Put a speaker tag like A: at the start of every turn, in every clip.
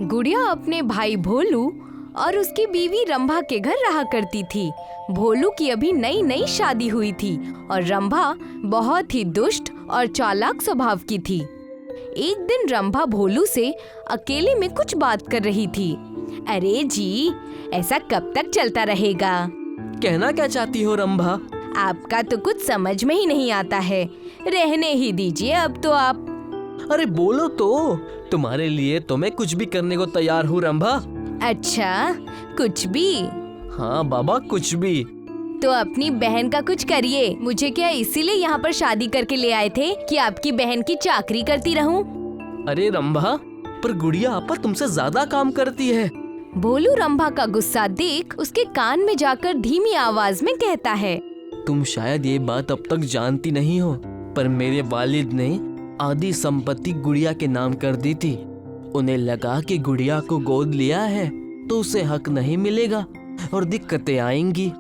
A: गुड़िया अपने भाई भोलू और उसकी बीवी रंभा के घर रहा करती थी। भोलू की अभी नई नई शादी हुई थी और रंभा बहुत ही दुष्ट और चालाक स्वभाव की थी। एक दिन रंभा भोलू से अकेले में कुछ बात कर रही थी। अरे जी, ऐसा कब तक चलता रहेगा?
B: कहना क्या चाहती हो रंभा?
A: आपका तो कुछ समझ में ही नहीं आता है। रहने ही दीजिए अब तो आप।
B: अरे बोलो तो, तुम्हारे लिए तो मैं कुछ भी करने को तैयार हूँ रंभा।
A: अच्छा, कुछ भी?
B: हाँ बाबा, कुछ भी।
A: तो अपनी बहन का कुछ करिए। मुझे क्या इसीलिए यहाँ पर शादी करके ले आए थे कि आपकी बहन की चाकरी करती रहूं?
B: अरे रंभा, पर गुड़िया आपा तुमसे ज्यादा काम करती है।
A: भोलू रंभा का गुस्सा देख उसके कान में जाकर धीमी आवाज में कहता है,
B: तुम शायद ये बात अब तक जानती नहीं हो, पर मेरे वालिद ने आधी संपत्ति गुड़िया के नाम कर दी थी। उन्हें लगा कि गुड़िया को गोद लिया है तो उसे हक नहीं मिलेगा और दिक्कतें आएंगी।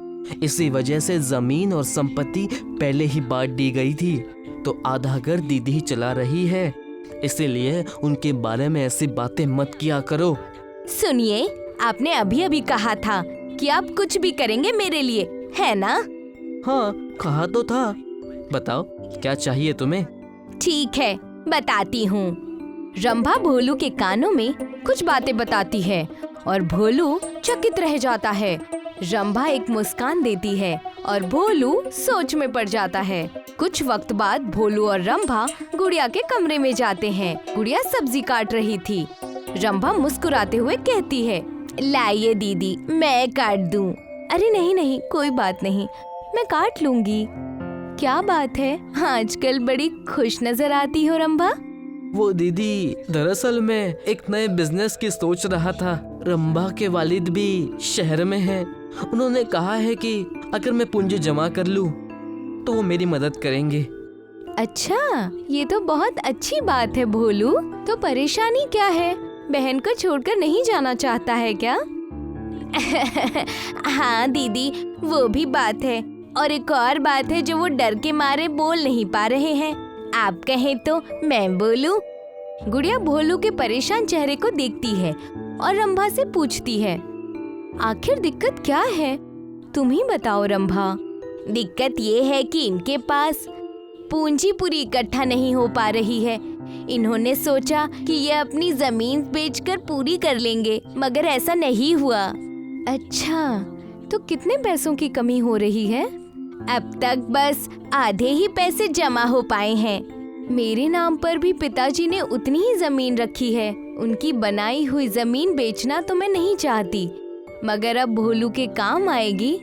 B: इसी वजह से जमीन और संपत्ति पहले ही बांट दी गई थी, तो आधा घर दीदी ही चला रही है। इसीलिए उनके बारे में ऐसी बातें मत किया करो।
A: सुनिए, आपने अभी अभी कहा था कि आप कुछ भी करेंगे मेरे लिए, है ना?
B: हाँ, कहा तो था। बताओ क्या चाहिए तुम्हें?
A: ठीक है, बताती हूँ। रंभा भोलू के कानों में कुछ बातें बताती है और भोलू चकित रह जाता है। रंभा एक मुस्कान देती है और भोलू सोच में पड़ जाता है। कुछ वक्त बाद भोलू और रंभा गुड़िया के कमरे में जाते हैं। गुड़िया सब्जी काट रही थी। रंभा मुस्कुराते हुए कहती है, लाइए दीदी, मैं काट दूं। अरे नहीं नहीं, कोई बात नहीं, मैं काट लूंगी। क्या बात है, आजकल बड़ी खुश नजर आती हो रंभा।
B: वो दीदी, दरअसल मैं एक नए बिजनेस की सोच रहा था। रंभा के वालिद भी शहर में हैं। उन्होंने कहा है कि अगर मैं पूंजी जमा कर लूं तो वो मेरी मदद करेंगे।
A: अच्छा, ये तो बहुत अच्छी बात है भोलू। तो परेशानी क्या है? बहन को छोड़कर नहीं जाना चाहता है क्या? हाँ दीदी, वो भी बात है और एक और बात है जो वो डर के मारे बोल नहीं पा रहे हैं। आप कहें तो मैं बोलूं? गुड़िया भोलू के परेशान चेहरे को देखती है और रंभा से पूछती है, आखिर दिक्कत क्या है? तुम ही बताओ रंभा। दिक्कत ये है कि इनके पास पूंजी पूरी इकट्ठा नहीं हो पा रही है। इन्होंने सोचा कि ये अपनी जमीन बेचकर पूरी कर लेंगे, मगर ऐसा नहीं हुआ। अच्छा, तो कितने पैसों की कमी हो रही है? अब तक बस आधे ही पैसे जमा हो पाए हैं। मेरे नाम पर भी पिताजी ने उतनी ही जमीन रखी है। उनकी बनाई हुई जमीन बेचना तो मैं नहीं चाहती, मगर अब भोलू के काम आएगी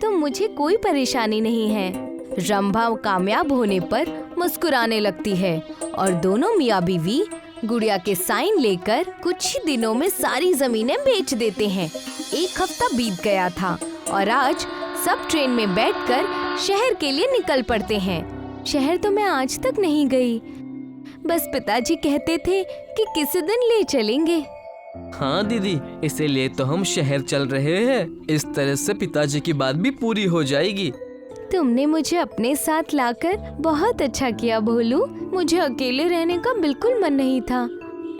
A: तो मुझे कोई परेशानी नहीं है। रंभा कामयाब होने पर मुस्कुराने लगती है और दोनों मियाँ बीवी गुड़िया के साइन लेकर कुछ ही दिनों में सारी जमीनें बेच देते हैं। एक हफ्ता बीत गया था और आज सब ट्रेन में बैठकर शहर के लिए निकल पड़ते हैं। शहर तो मैं आज तक नहीं गई, बस पिताजी कहते थे कि किसी दिन ले चलेंगे।
B: हाँ दीदी, इसीलिए तो हम शहर चल रहे हैं। इस तरह से पिताजी की बात भी पूरी हो जाएगी।
A: तुमने मुझे अपने साथ लाकर बहुत अच्छा किया भोलू। मुझे अकेले रहने का बिल्कुल मन नहीं था।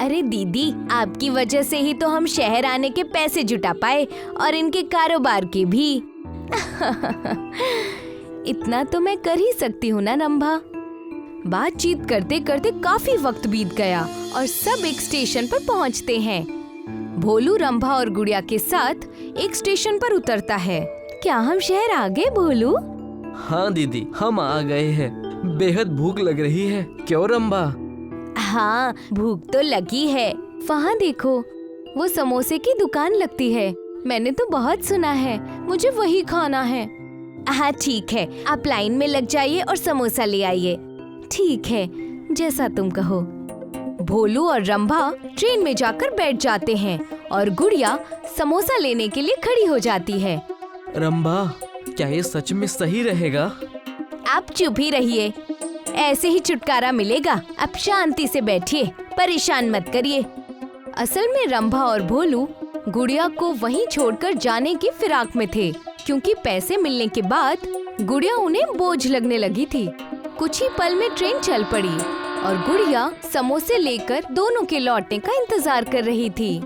A: अरे दीदी, आपकी वजह से ही तो हम शहर आने के पैसे जुटा पाए और इनके कारोबार के भी। इतना तो मैं कर ही सकती हूँ ना रंभा। बातचीत करते करते काफी वक्त बीत गया और सब एक स्टेशन पर पहुँचते हैं। भोलू रंभा और गुड़िया के साथ एक स्टेशन पर उतरता है। क्या हम शहर आ गए भोलू?
B: हाँ दीदी, हम आ गए हैं। बेहद भूख लग रही है। क्यों रंभा?
A: हाँ, भूख तो लगी है। वहाँ देखो, वो समोसे की दुकान लगती है। मैंने तो बहुत सुना है, मुझे वही खाना है। हाँ ठीक है, आप लाइन में लग जाइए और समोसा ले आइए। ठीक है, जैसा तुम कहो। भोलू और रंभा ट्रेन में जाकर बैठ जाते हैं और गुड़िया समोसा लेने के लिए खड़ी हो जाती है।
B: रंभा, क्या ये सच में सही रहेगा?
A: आप चुप ही रहिए, ऐसे ही छुटकारा मिलेगा। अब शांति से बैठिए, परेशान मत करिए। असल में रंभा और भोलू गुड़िया को वहीं छोड़कर जाने की फिराक में थे, क्योंकि पैसे मिलने के बाद गुड़िया उन्हें बोझ लगने लगी थी। कुछ ही पल में ट्रेन चल पड़ी और गुड़िया समोसे लेकर दोनों के लौटने का इंतजार कर रही थी।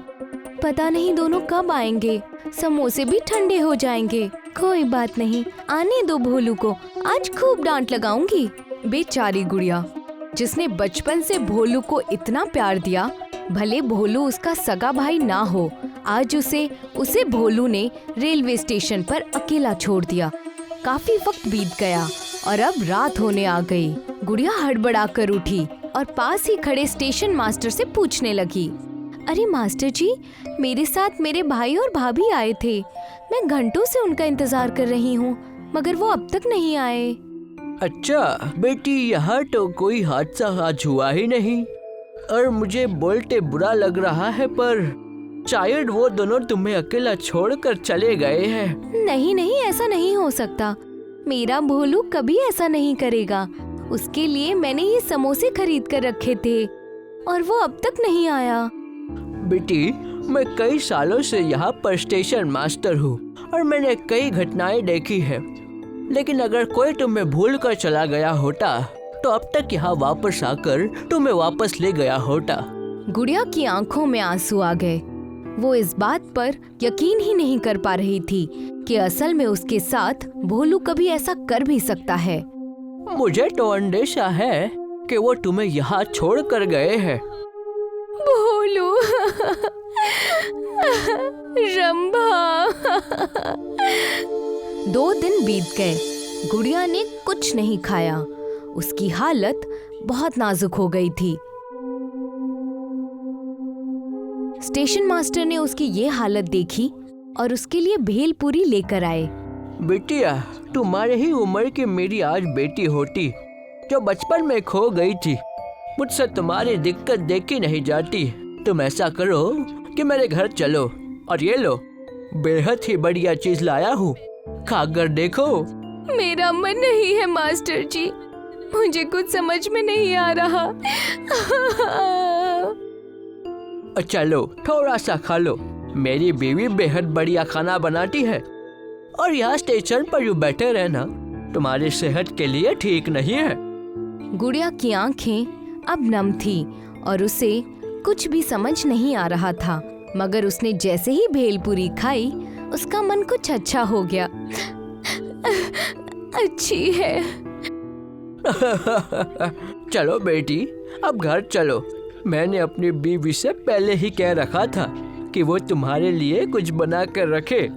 A: पता नहीं दोनों कब आएंगे, समोसे भी ठंडे हो जाएंगे। कोई बात नहीं, आने दो भोलू को, आज खूब डांट लगाऊंगी। बेचारी गुड़िया, जिसने बचपन से भोलू को इतना प्यार दिया, भले भोलू उसका सगा भाई ना हो, आज उसे भोलू ने रेलवे स्टेशन पर अकेला छोड़ दिया। काफी वक्त बीत गया और अब रात होने आ गई। गुड़िया हड़बड़ा कर उठी और पास ही खड़े स्टेशन मास्टर से पूछने लगी, अरे मास्टर जी, मेरे साथ मेरे भाई और भाभी आए थे। मैं घंटों से उनका इंतजार कर रही हूँ, मगर वो अब तक नहीं आए।
B: अच्छा बेटी, यहाँ तो कोई हादसा आज हुआ ही नहीं और मुझे बोलते बुरा लग रहा है, पर शायद वो दोनों तुम्हें अकेला छोड़कर चले गए हैं।
A: नहीं नहीं, ऐसा नहीं हो सकता। मेरा भोलू कभी ऐसा नहीं करेगा। उसके लिए मैंने ये समोसे खरीद कर रखे थे और वो अब तक नहीं आया।
B: बेटी, मैं कई सालों से यहाँ पर स्टेशन मास्टर हूँ और मैंने कई घटनाएं देखी है, लेकिन अगर कोई तुम्हें भूल कर चला गया होता तो अब तक यहाँ वापस आकर तुम्हें वापस ले गया होता।
A: गुड़िया की आंखों में आंसू आ गए। वो इस बात पर यकीन ही नहीं कर पा रही थी कि असल में उसके साथ भोलू कभी ऐसा कर भी सकता है।
B: मुझे तो अंदेशा है कि वो तुम्हें यहाँ छोड़ कर गए हैं।
A: भोलू, रंभा। 2 दिन बीत गए। गुड़िया ने कुछ नहीं खाया। उसकी हालत बहुत नाजुक हो गई थी। स्टेशन मास्टर ने उसकी ये हालत देखी और उसके लिए भेलपूरी लेकर आए।
B: बिटिया, तुम्हारे ही उम्र की मेरी आज बेटी होती जो बचपन में खो गई थी। मुझसे तुम्हारी दिक्कत देखी नहीं जाती। तुम ऐसा करो कि मेरे घर चलो और ये लो, बेहद ही बढ़िया चीज लाया हूँ, खाकर देखो।
A: मेरा मन नहीं है मास्टर जी, मुझे कुछ समझ में नहीं आ रहा।
B: चलो थोड़ा सा खा लो। मेरी बीवी बेहद बढ़िया खाना बनाती है और यहाँ स्टेशन पर यूँ बैठे रहना तुम्हारी सेहत के लिए ठीक नहीं है।
A: गुड़िया की आंखें अब नम थी और उसे कुछ भी समझ नहीं आ रहा था, मगर उसने जैसे ही भेलपूरी खाई उसका मन कुछ अच्छा हो गया। अच्छी है।
B: चलो बेटी, अब घर चलो। मैंने अपनी बीवी से पहले ही कह रखा था कि वो तुम्हारे लिए कुछ बना कर रखे।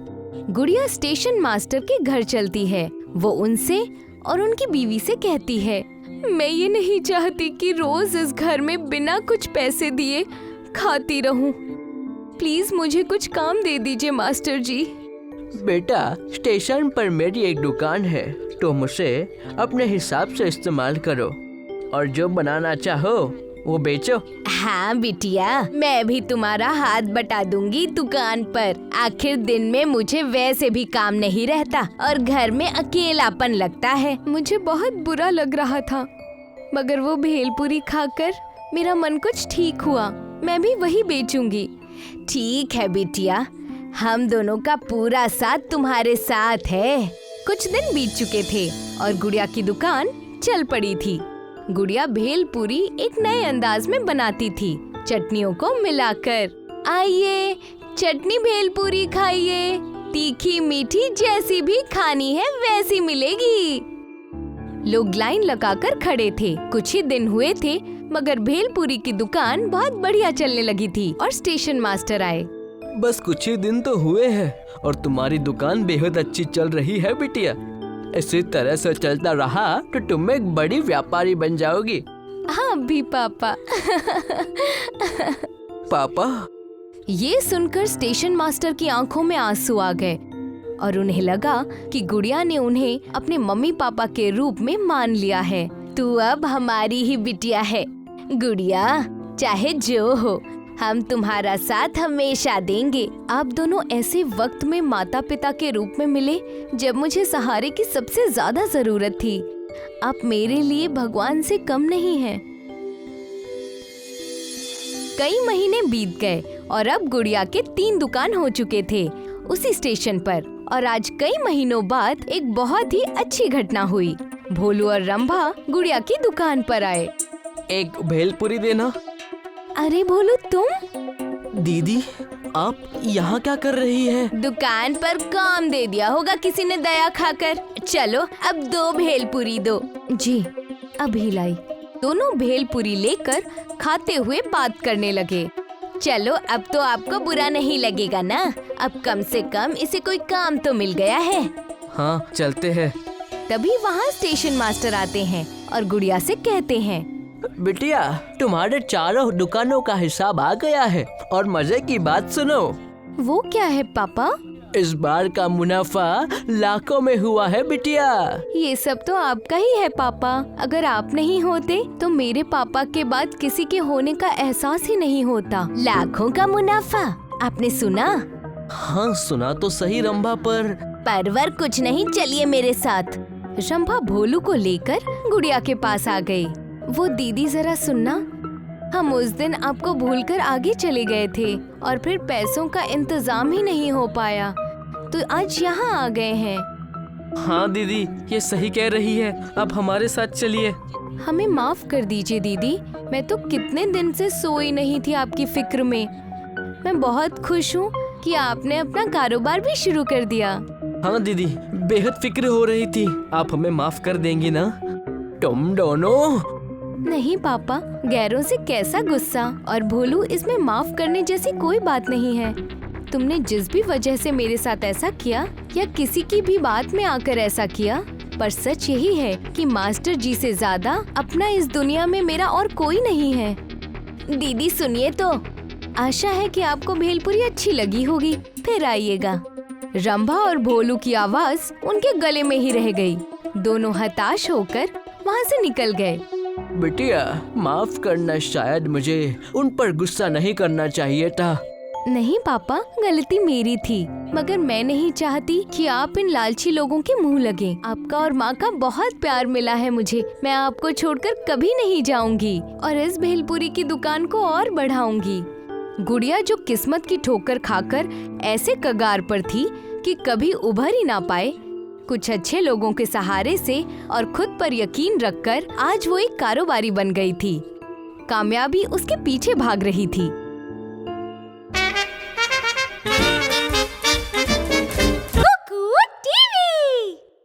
A: गुड़िया स्टेशन मास्टर के घर चलती है। वो उनसे और उनकी बीवी से कहती है, मैं ये नहीं चाहती कि रोज इस घर में बिना कुछ पैसे दिए खाती रहूं। प्लीज मुझे कुछ काम दे दीजिए मास्टर जी।
B: बेटा, स्टेशन पर मेरी एक दुकान है, तुम उसे अपने हिसाब से इस्तेमाल करो और जो बनाना चाहो वो बेचो।
A: हाँ बिटिया, मैं भी तुम्हारा हाथ बटा दूंगी दुकान पर। आखिर दिन में मुझे वैसे भी काम नहीं रहता और घर में अकेलापन लगता है। मुझे बहुत बुरा लग रहा था, मगर वो भेलपूरी खाकर मेरा मन कुछ ठीक हुआ। मैं भी वही बेचूंगी। ठीक है बिटिया, हम दोनों का पूरा साथ तुम्हारे साथ है। कुछ दिन बीत चुके थे और गुड़िया की दुकान चल पड़ी थी। गुड़िया भेलपूरी एक नए अंदाज में बनाती थी, चटनियों को मिलाकर। आइए चटनी भेलपूरी खाइए, तीखी मीठी जैसी भी खानी है वैसी मिलेगी। लोग लाइन लगाकर खड़े थे। कुछ ही दिन हुए थे, मगर भेलपूरी की दुकान बहुत बढ़िया चलने लगी थी और स्टेशन मास्टर आए।
B: बस कुछ ही दिन तो हुए हैं और तुम्हारी दुकान बेहद अच्छी चल रही है बिटिया। इसी तरह से चलता रहा तो तुम एक बड़ी व्यापारी बन जाओगी।
A: हाँ भी पापा।
B: पापा?
A: ये सुनकर स्टेशन मास्टर की आंखों में आंसू आ गए और उन्हें लगा कि गुड़िया ने उन्हें अपने मम्मी पापा के रूप में मान लिया है। तू अब हमारी ही बिटिया है गुड़िया, चाहे जो हो, हम तुम्हारा साथ हमेशा देंगे। आप दोनों ऐसे वक्त में माता पिता के रूप में मिले जब मुझे सहारे की सबसे ज्यादा जरूरत थी। आप मेरे लिए भगवान से कम नहीं हैं। कई महीने बीत गए और अब गुड़िया के 3 दुकान हो चुके थे उसी स्टेशन पर। और आज कई महीनों बाद एक बहुत ही अच्छी घटना हुई। भोलू और रंभा गुड़िया की दुकान पर आए।
B: एक भेलपूरी देना।
A: अरे भोलू, तुम?
B: दीदी, आप यहाँ क्या कर रही है?
A: दुकान पर काम दे दिया होगा किसी ने दया खाकर। चलो अब 2 भेलपुरी दो। जी अभी लाई। दोनों भेलपुरी लेकर खाते हुए बात करने लगे। चलो अब तो आपको बुरा नहीं लगेगा ना, अब कम से कम इसे कोई काम तो मिल गया है।
B: हाँ चलते हैं।
A: तभी वहाँ स्टेशन मास्टर आते हैं और गुड़िया से कहते हैं,
B: बिटिया तुम्हारे चारों दुकानों का हिसाब आ गया है और मजे की बात सुनो।
A: वो क्या है पापा?
B: इस बार का मुनाफा लाखों में हुआ है बिटिया।
A: ये सब तो आपका ही है पापा। अगर आप नहीं होते तो मेरे पापा के बाद किसी के होने का एहसास ही नहीं होता। लाखों का मुनाफा आपने सुना?
B: हाँ सुना तो सही रंभा, पर
A: परवर कुछ नहीं, चलिए मेरे साथ। रंभा भोलू को लेकर गुड़िया के पास आ गई। वो दीदी जरा सुनना, हम उस दिन आपको भूलकर आगे चले गए थे और फिर पैसों का इंतजाम ही नहीं हो पाया, तो आज यहाँ आ गए हैं।
B: हाँ दीदी ये सही कह रही है, अब हमारे साथ चलिए।
A: हमें माफ कर दीजिए दीदी, मैं तो कितने दिन से सोई नहीं थी आपकी फिक्र में। मैं बहुत खुश हूँ कि आपने अपना कारोबार भी शुरू कर दिया।
B: हाँ दीदी बेहद फिक्र हो रही थी, आप हमें माफ कर देंगी ना? तुम दोनों।
A: नहीं पापा, गैरों से कैसा गुस्सा, और भोलू इसमें माफ करने जैसी कोई बात नहीं है। तुमने जिस भी वजह से मेरे साथ ऐसा किया या किसी की भी बात में आकर ऐसा किया, पर सच यही है कि मास्टर जी से ज्यादा अपना इस दुनिया में मेरा और कोई नहीं है। दीदी सुनिए तो, आशा है कि आपको भेलपुरी अच्छी लगी होगी, फिर आइएगा। रंभा और भोलू की आवाज उनके गले में ही रह गई। दोनों हताश होकर वहाँ से निकल गए।
B: बिटिया माफ करना, शायद मुझे उन पर गुस्सा नहीं करना चाहिए था।
A: नहीं पापा, गलती मेरी थी, मगर मैं नहीं चाहती कि आप इन लालची लोगों के मुंह लगे। आपका और माँ का बहुत प्यार मिला है मुझे, मैं आपको छोड़कर कभी नहीं जाऊंगी और इस भेलपुरी की दुकान को और बढ़ाऊंगी। गुड़िया जो किस्मत की ठोकर खाकर ऐसे कगार पर थी कि कभी उभर ही ना पाए, कुछ अच्छे लोगों के सहारे से और खुद पर यकीन रखकर आज वो एक कारोबारी बन गई थी। कामयाबी उसके पीछे भाग रही थी।